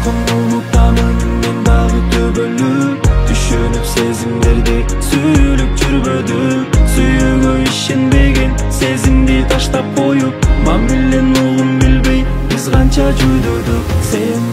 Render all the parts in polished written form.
Unuttum unutaman men dagı töbөлүp Düşünüp sezimlerdi sürülüp жүрбөдүk Сүйүүгө ишенбеген сезимди таштап коюп Мамилен угум билбей биз канча жүйдөдүк Сен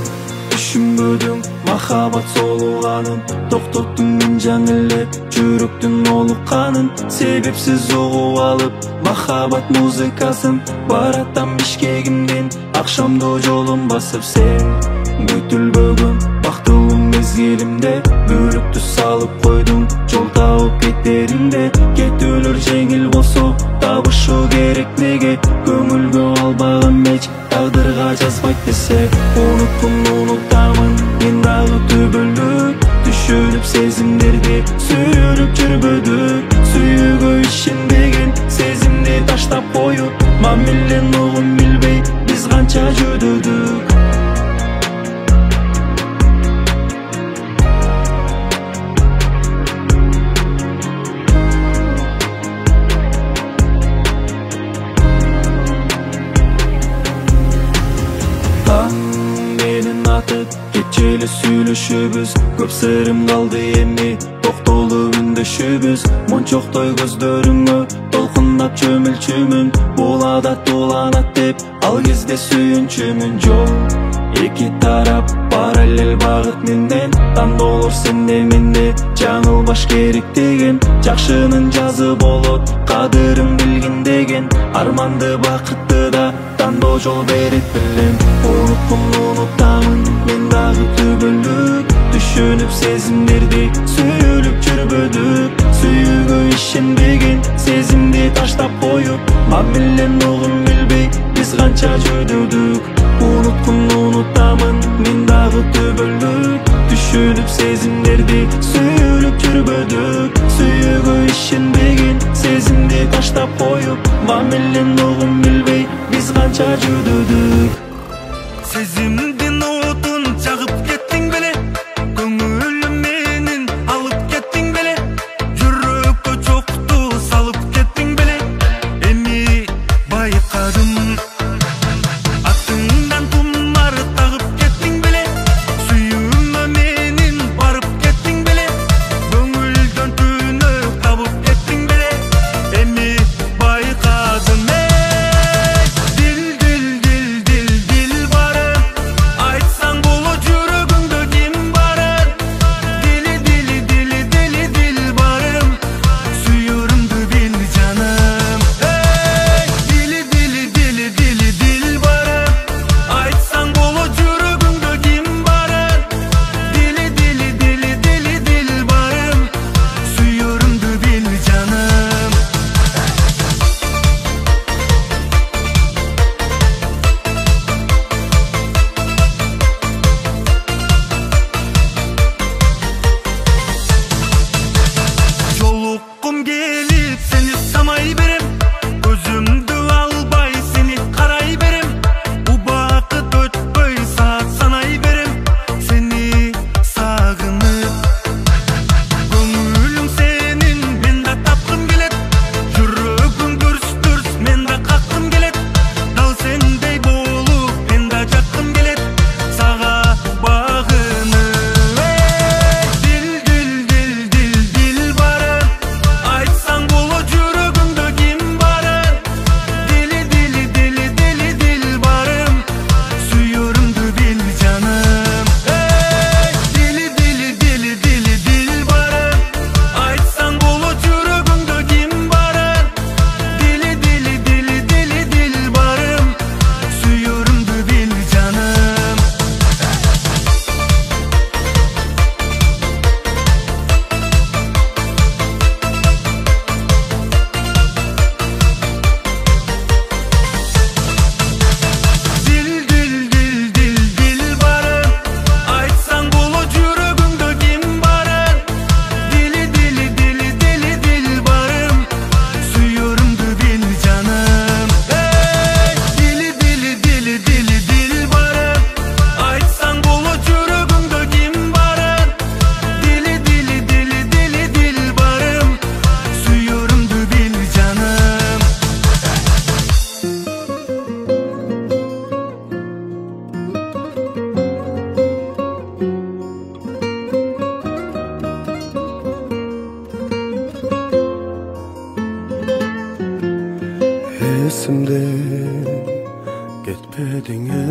düşünбөдүң махабат соолуганын Токтоттуң мен жаңы эле жүрөктүн олукканын Себепсиз угуп алып махабат музыкасын Баратам бишкегимден акшамдоо жолун басып Сен күтүлбөгөн бактылуу мезгилимде Бөлүктү салып койдуң жол табып кетеримде Кетүүлөр жеңил болсо табышу керек неге Көңүлгө албаган меч тагдырга жазбайт десек Уnutkun unutамын мен дагы төбөлүп Түшүнүп сезимдерди сүйүлүп жүрбөдүк Сүйүүгө ишенбеген сезимди таштап коюп Мамилен угум билбей биз канча жүйдөдүк Кечеле сүйлөшүбүз көп сырым калды эми Токтолуу үндөшүбүз мончоктой көздөрүңө толкундап чөмүлчүмүн Бул адат уланат деп ал кезде сүйүнчүмүн Жол эки тарап параллель багыт менден Тандоолор сенде менде жаңылбаш керек деген Жакшынын жазы болот кадырын билгин деген Арманды бакытты да тандоо жол берет билем Уnutkun unutамын мен дагы төбөлүп Түшүнүп сезимдерди сүйүлүп жүрбөдүк Сүйүүгө ишенбеген сезимди таштап коюп Мамилен угум билбей биз канча жүйдөдүк Unutkun unutамын мен дагы төбөлүп Түшүнүп сезимдерди сүйүлүп жүрбөдүк Сүйүүгө ишенбеген сезимди таштап коюп Мамилен угум билбей биз канча жүйдөдүк Сезимдин отун чагып кеттиң беле Көңүлүм менин алып кеттиң беле Жүрөккө чокту салып кеттиң беле Эми байкадым Аттыңдан тумар тагып кеттиң беле Сүйүүмө менин барып кеттиң беле Көңүлдөн түнөк табып кеттиң беле Эми байкадым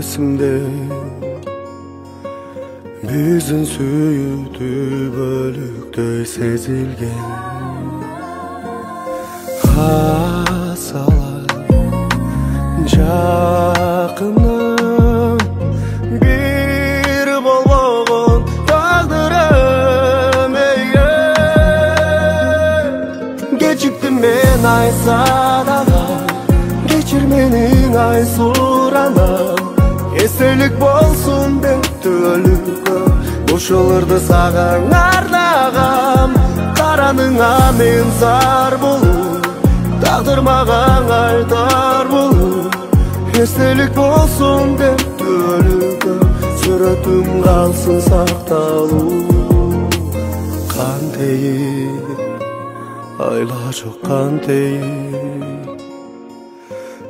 esimde Bizim süyüdü bölüktöy sezilgen Hasalar Jakınım Bir bolboğun taqdırım Geçiktim men aysadaga Geçir menin ay suranam Eselik bolsun dep ölüpkö Boşolurdu sağan ardagam Karanığa men zar bolur Taqdır mağan aytar bolur Eselik bolsun dep ölüpkö Suratım kalsın saktaluu Kanteyi Ayla çok kanteyi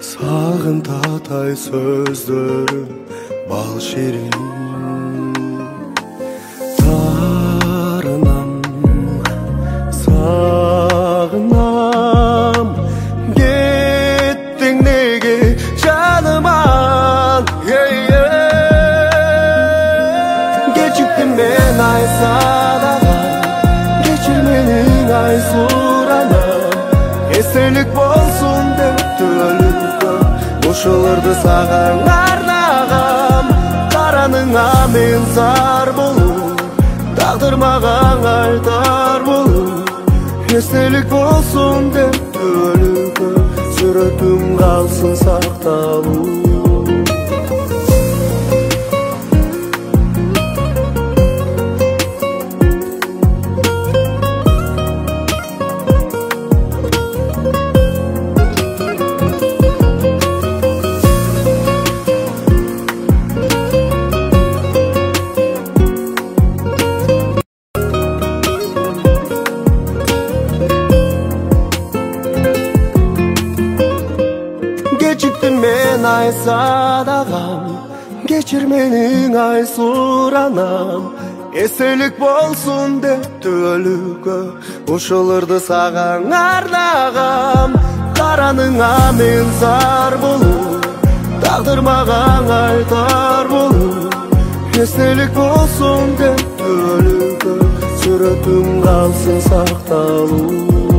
Sağın tatay sözlerim bal şirin Tarınam, sağınam Gittin nege canıman Geçiktim men ay sadaga Geçir menin ay suranam Eselik bolsun dep ölüpkö Boşolurdu sağan ardagam Karanığa men zar bolur Taqdır mağan aytar bolur Eselik bolsun dep ölüpkö Suratım kalsın saktaluu Geçiktim men ay sadagam Geçir menin ay suranam Eselik bolsun dep ölüpkö Boşolurdu sağan ardagam Karanığa men zar bolur Taqdır mağan aytar bolur Eselik bolsun dep ölüpkö Suratım kalsın saktaluu